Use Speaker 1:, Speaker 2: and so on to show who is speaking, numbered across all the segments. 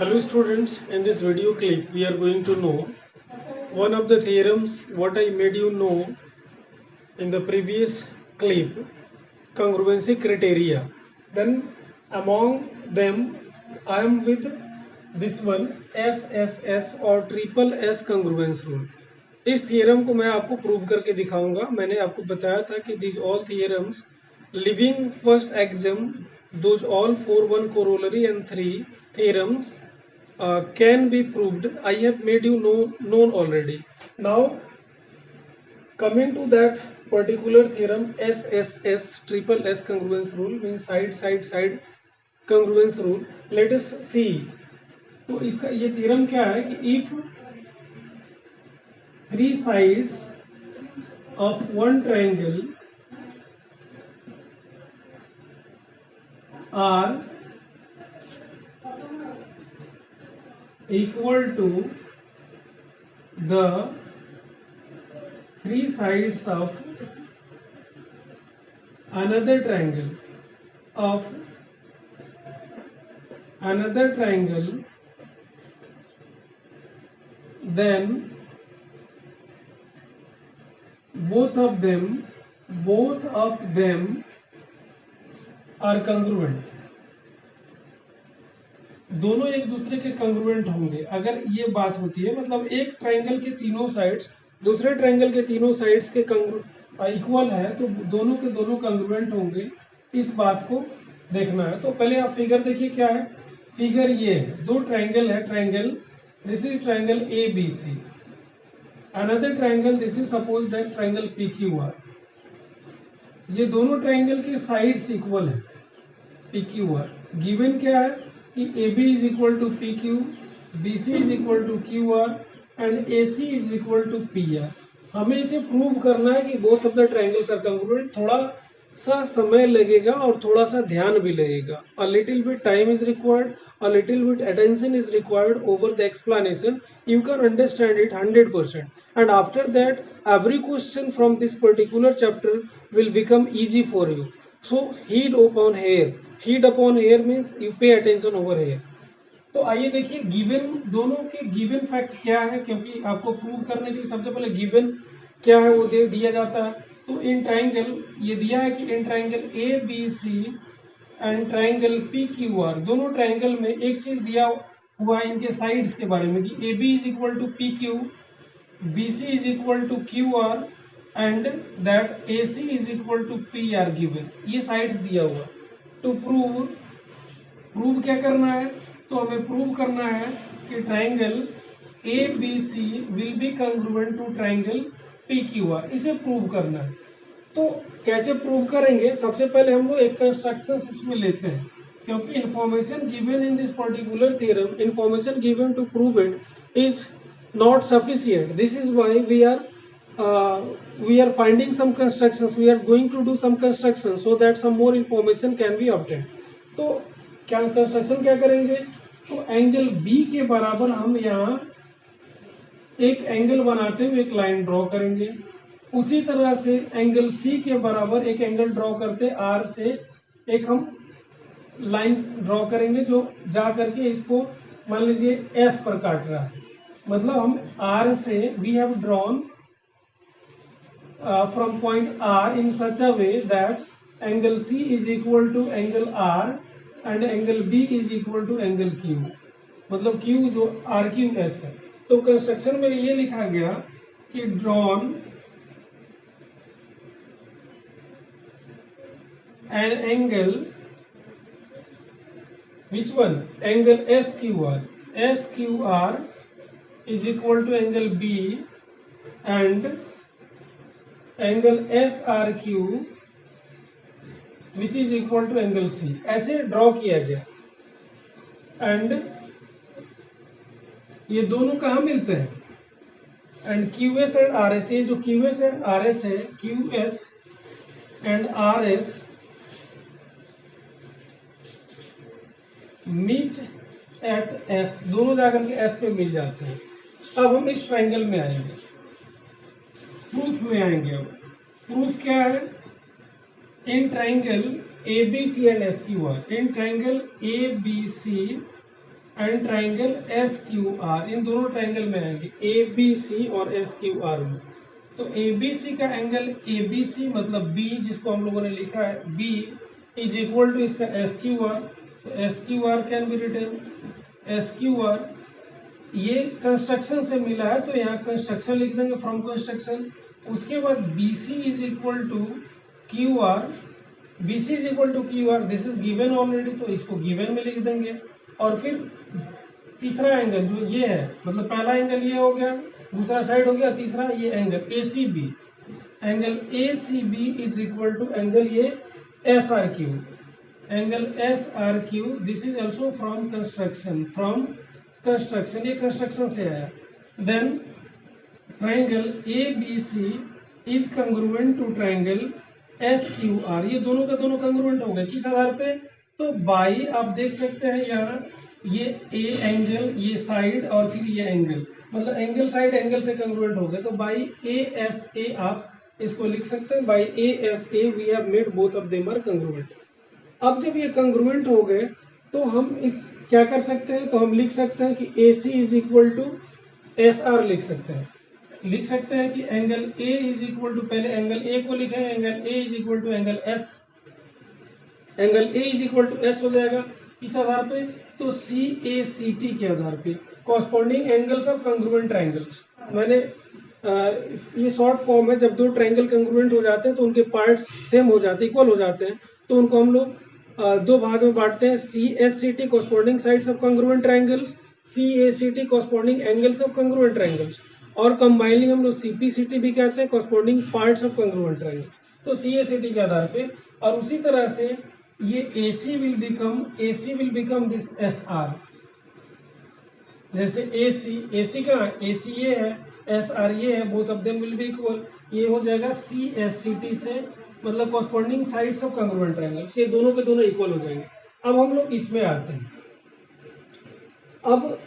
Speaker 1: Hello students, in this video clip we are going to know one of the theorems what I made you know in the previous clip, congruency criteria. Then among them I am with this one SSS or triple S congruence rule. इस theorem को मैं आपको prove करके दिखाऊंगा. मैंने आपको बताया था कि these all theorems leaving first axiom those all 4 1 corollary and 3 theorems can be proved. I have made you known already. Now coming to that particular theorem SSS triple S congruence rule means side congruence rule. Let us see. तो इसका ये theorem क्या है कि if three sides of one triangle are equal to the three sides of another triangle then both of them are congruent. दोनों एक दूसरे के कंग्रुएंट होंगे. अगर ये बात होती है मतलब एक ट्रायंगल के तीनों साइड्स दूसरे ट्रायंगल के तीनों साइड्स के इक्वल है तो दोनों के दोनों कंग्रुएंट होंगे. इस बात को देखना है. तो पहले आप फिगर देखिए क्या है. फिगर ये है, दो ट्रायंगल है. Triangle this is triangle ABC, another triangle this is suppose that triangle PQR. ये दोनों ट्रायंगल के साइड्स इक्वल है PQR. गिवन क्या है कि AB is equal to PQ, BC is equal to QR and AC is equal to PR. हमें इसे prove करना है कि both of the triangles are congruent. थोड़ा सा समय लगेगा और थोड़ा सा ध्यान भी लगेगा. A little bit time is required, a little bit attention is required over the explanation. You can understand it 100%. And after that every question from this particular chapter will become easy for you. So heed upon here means you pay attention over here. तो आइए देखिए given दोनों के given fact क्या है, क्योंकि आपको prove करने के लिए सबसे पहले गिवन क्या है वो दिया जाता है. तो इन ट्रायंगल ये दिया है कि इन triangle ABC and triangle PQR दोनों ट्रायंगल में एक चीज दिया हुआ है इनके साइड्स के बारे में कि AB is equal to PQ, BC is equal to QR and that AC is equal to PR given. ये साइड्स दिया हुआ. टू प्रूव क्या करना है. तो हमें प्रूव करना है कि triangle ABC will be congruent to triangle PQR. इसे प्रूव करना है. तो कैसे प्रूव करेंगे. सबसे पहले हम लोग एक कंस्ट्रक्शन इसमें लेते हैं, क्योंकि information given in this particular theorem, information given to prove it is not sufficient. This is why we are finding some constructions. We are going to do some constructions so that some more information can be obtained. तो क्या construction क्या करेंगे. तो angle B के बराबर हम यहाँ एक एंगल बनाते हुए एक लाइन ड्रॉ करेंगे. उसी तरह से एंगल C के बराबर एक एंगल ड्रॉ करते R से एक हम लाइन ड्रॉ करेंगे जो जा करके इसको मान लीजिए S पर काट रहा है. मतलब हम R से we have drawn from point R in such a way that angle C is equal to angle R and angle B is equal to angle Q. मतलब Q जो RQS है. तो कंस्ट्रक्शन में ये लिखा गया कि drawn an angle, which one, angle SQR is equal to angle B and angle SRQ which is equal to angle C. ऐसे ड्रॉ किया गया. एंड ये दोनों कहाँ मिलते हैं. एंड QS एंड RS, ये जो QS एंड RS है, QS and RS meet at S, दोनों जाकर के S पे मिल जाते हैं. अब हम इस ट्रायंगल में आएंगे, प्रूफ में आएंगे. अब प्रूफ क्या है. In triangle ABC and SQR, in triangle ABC and triangle S Q R, इन दोनों ट्राइंगल में आएंगे ए बी सी और एस क्यू आर में। तो ए बी सी का एंगल ए बी सी मतलब बी, जिसको हम लोगों ने लिखा है बी, इज इक्वल टू इसका एस क्यू आर। तो S Q R can be written S Q R, ये कंस्ट्रक्शन से मिला है तो यहाँ कंस्ट्रक्शन लिख देंगे फ्रॉम कंस्ट्रक्शन। उसके बाद B C is equal to Q R, B C is equal to Q R, this is given already तो इसको गिवन में लिख देंगे। और फिर तीसरा एंगल जो ये है, मतलब पहला एंगल ये हो गया, दूसरा साइड हो गया, तीसरा ये angle A C B, angle A C B is equal to angle ये S R Q, angle S R Q, this is also from construction, from construction, ये कंस्ट्रक्शन से आया। Then triangle A B C is congruent to triangle S Q R, ये दोनों का दोनों congruent हो गए किस आधार पे, तो बाई आप देख सकते हैं यहाँ ये ए एंगल, ये साइड और फिर ये एंगल, मतलब एंगल साइड एंगल से कंग्रुएंट हो गए, तो बाई ए एस ए आप इसको लिख सकते हैं, by A S A we have made both of them are congruent. अब जब ये कंग्रुएंट हो गए तो हम इस क्या कर सकते हैं, तो हम लिख सकते हैं कि A C is equal to S R लिख सकते हैं, लिख सकते हैं कि angle A is equal to, पहले एंगल ए को लिखेंगे, angle A is equal to angle S, angle A is equal to S हो जाएगा किस आधार पे, तो सी ए सी टी के आधार पे, corresponding angles of congruent triangles. मैंने ये शॉर्ट फॉर्म है, जब दो ट्राइंगल कंग्रुएंट हो जाते हैं तो उनके पार्ट्स सेम हो जाते हैं, इक्वल हो जाते हैं, तो उनको हम लोग दो भाग में बांटते हैं, C S C T corresponding sides of congruent triangles, C A C T corresponding angles of congruent triangles, और कंबाइनिंग हम लोग सी पी सी टी भी कहते हैं, corresponding parts of congruent triangle, तो सी ए सी टी के आधार पे। और उसी तरह से ये AC will become this SR, जैसे AC का AC ये है, SR ये है, both of them will be equal, ये हो जाएगा CSCT से, मतलब corresponding sides of congruent triangles, ये दोनों के दोनों इक्वल हो जाएंगे। अब हम लोग इसमें आते हैं, अब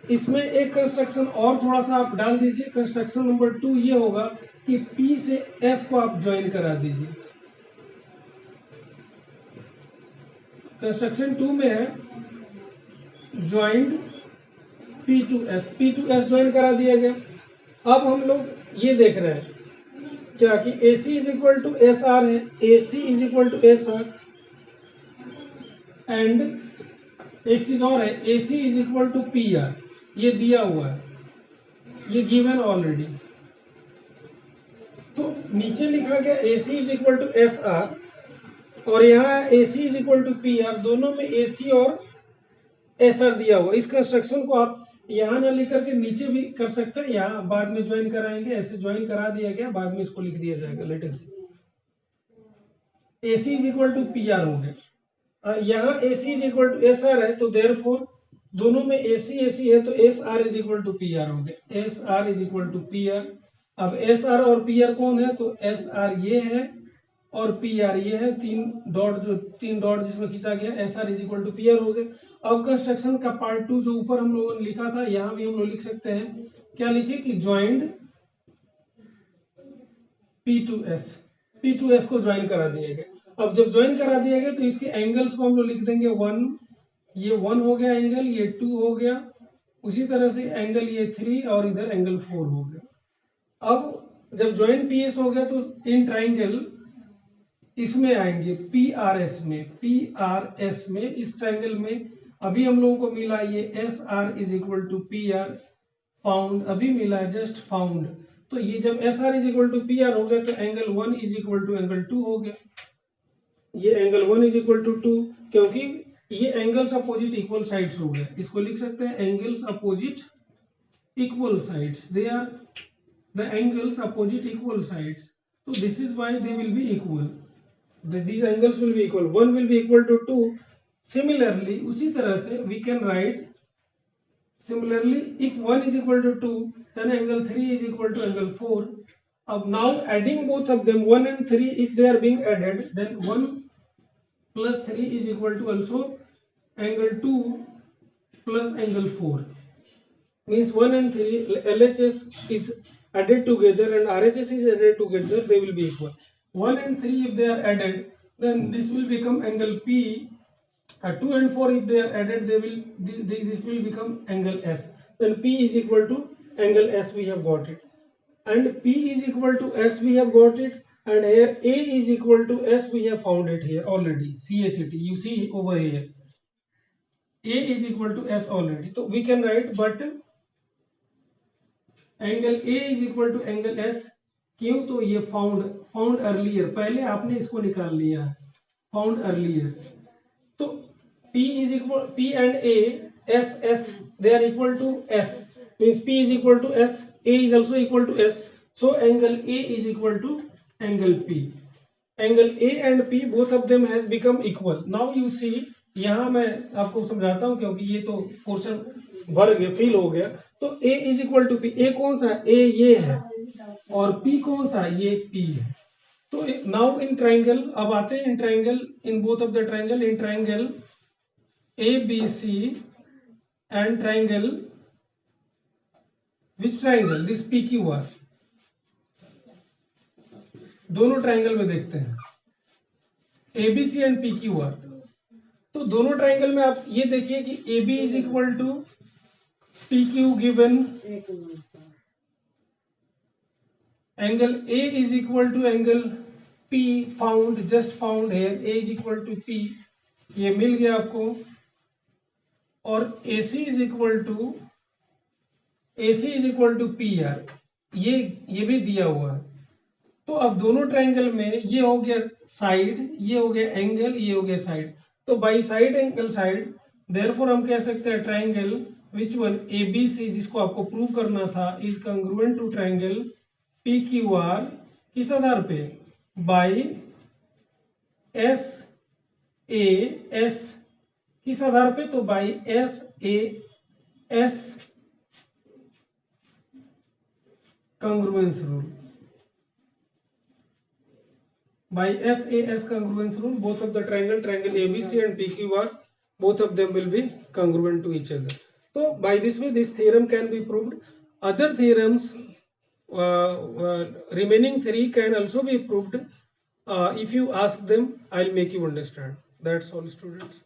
Speaker 1: इसमें एक कंस्ट्रक्शन और थोड़ा सा आप डाल दीजिए, कंस्ट्रक्शन नंबर 2 ये होगा कि P से S को आप ज्वाइन करा दीजिए। कंस्ट्रक्शन 2 में है joint P to S join करा दिया गया। अब हम लोग ये देख रहे हैं क्या कि AC is equal to S R है, AC is equal to S R, and एक चीज और है, AC is equal to P R, ये दिया हुआ है, ये गिवन ऑलरेडी। तो नीचे लिखा गया AC is equal to S R, और यहाँ AC is equal to P R, दोनों में AC और SR दिया हुआ। इस कंस्ट्रक्शन को आप यहाँ ना लिख करके नीचे भी कर सकते हैं, यहाँ बाद में ज्वाइन कराएंगे, ऐसे ज्वाइन करा दिया गया, बाद में इसको लिख दिया जाएगा। Latest AC is equal to P R हो गया, यहाँ AC is equal to SR है, तो देयरफॉर दोनों में AC है, तो SR is equal to P R हो गया, SR is equal to P R. अब SR और PR कौन है, तो SR ये है और PR ये है, तीन डॉट जिसमें खींचा गया, SR is equal to PR हो गया। अब कंस्ट्रक्शन का पार्ट 2 जो ऊपर हम लोगों ने लिखा था, यहाँ भी हम लोग लिख सकते हैं, क्या लिखे कि ज्वाइंट P टू S को ज्वाइन करा दिया गया। अब जब ज्वाइन करा दिया गया तो इसके एंगल्स को हम लोग लिख देंगे 1, ये 1 हो गया एंगल, ये 2 हो गया, उसी तरह से एंगल ये 3 और इधर एंगल 4 हो गया। अब जब ज्वाइन PS हो गया तो इन ट्राइंगल इसमें आएंगे PRS में, इस ट्राइंगल में अभी हम लोगों को मिला ये SR is equal to PR, found अभी मिला है, जस्ट फाउंड। तो ये जब SR is equal to PR हो गया तो angle 1 is equal to angle 2 हो गया, ये एंगल 1 इज इक्वल टू 2, क्योंकि ये एंगल्स अपोजिट इक्वल साइड्स हो गए, इसको लिख सकते हैं angles opposite equal sides, they are the angles opposite equal sides, तो this is why they will be equal, these angles will be equal, 1 will be equal to 2। similarly उसी तरह से we can write similarly if 1 is equal to 2 then angle 3 is equal to angle 4। अब now adding both of them 1 and 3, if they are being added then 1 plus 3 is equal to also angle 2 plus angle 4, means 1 and 3 LHS is added together and RHS is added together, they will be equal। 1 and 3 if they are added then this will become angle P 2 and 4 if they are added, this will become angle S. Then P is equal to angle S, we have got it, and P is equal to S, we have got it, and here A is equal to S, we have found it here already, CACT, you see over here A is equal to S already, so we can write, but angle A is equal to angle S, क्यों? तो ये found earlier, पहले आपने इसको निकाल लिया है, found earlier, तो P is equal, P and A, S they are equal to S, means P is equal to S, A is also equal to S, so angle A is equal to angle P. Angle A and P, both of them has become equal. Now you see, यहाँ मैं आपको समझाता हूँ क्योंकि ये तो portion भर गया, फिल हो गया, तो A is equal to P, A कौन सा है? A ये है, और P कौन सा है? ये P है। तो नाउ इन ट्राइंगल, अब आते हैं in triangle, in both of the triangle, in triangle ABC and triangle, which triangle? This PQR, दोनों ट्राइंगल में देखते हैं ABC एंड PQR। तो दोनों ट्राइंगल में आप ये देखिए कि AB is equal to PQ given, angle A is equal to angle P, found, just found है, A is equal to P, ये मिल गया आपको, और AC is equal to PR, ये भी दिया हुआ है। तो अब दोनों ट्राइंगल में ये हो गया साइड, ये हो गया एंगल, ये हो गया साइड, तो by side angle side, therefore हम कह सकते हैं ट्राइंगल विच वन, ABC, जिसको आपको प्रूव करना था, is congruent to triangle PQR, किस आधार पे? बाई SAS, किस आधार पे? तो by SAS congruence rule, by SAS congruence rule, both of the triangle ABC and PQR, both of them will be congruent to each other. So by this way this theorem can be proved. Other theorems, remaining 3 can also be proved. If you ask them, I'll make you understand. That's all, students.